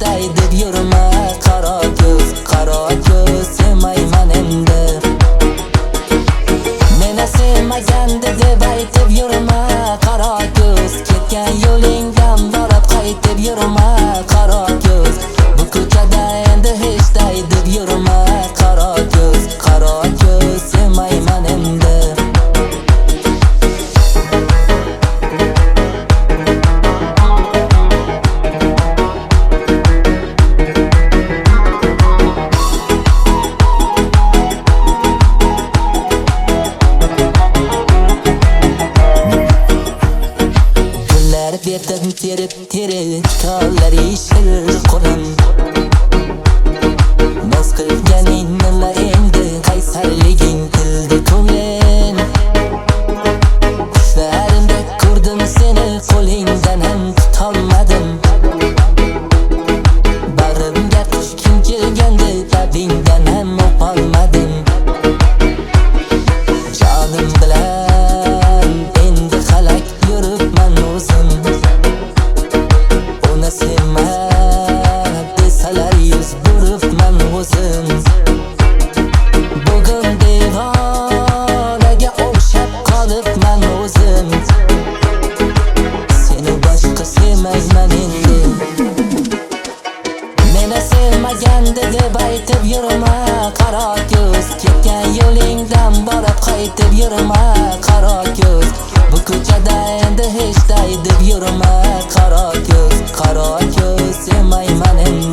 day deb yurma qaro ko'z sevmayman endi. Meni sevmaganda deb aytib yurma qaro ko'z, ketgan yo'lingdan borib qaytib yurma qaro ko'z. Bu ko'chada endi hech day deb yurma qaro ko'z sevmayman endi. Berdim terib kollar yeshil qo'lim. Noz qilganing nima endi, qaysarliging tildi ko'nglim. Qushlarimda ko'rdim seni, qo'lingdan ham tutolmadim. Bag'rimga tushging kelganda labingdan ham o'polmadim. Jonim bilan endi xalak yuribman o'zim. Sevma desalar yuz buribman o'zim. Bugun devonaga o'xshab qolibman o'zim. Seni boshqa sevmayman endi. Meni sevmaganda deb aytib yurma qaro ko'z, ketgan yo'lingdan borib qaytib yurma qaro ko'z. Bu ko'chada endi hech day deb yurma qaro ko'z sevmayman endi.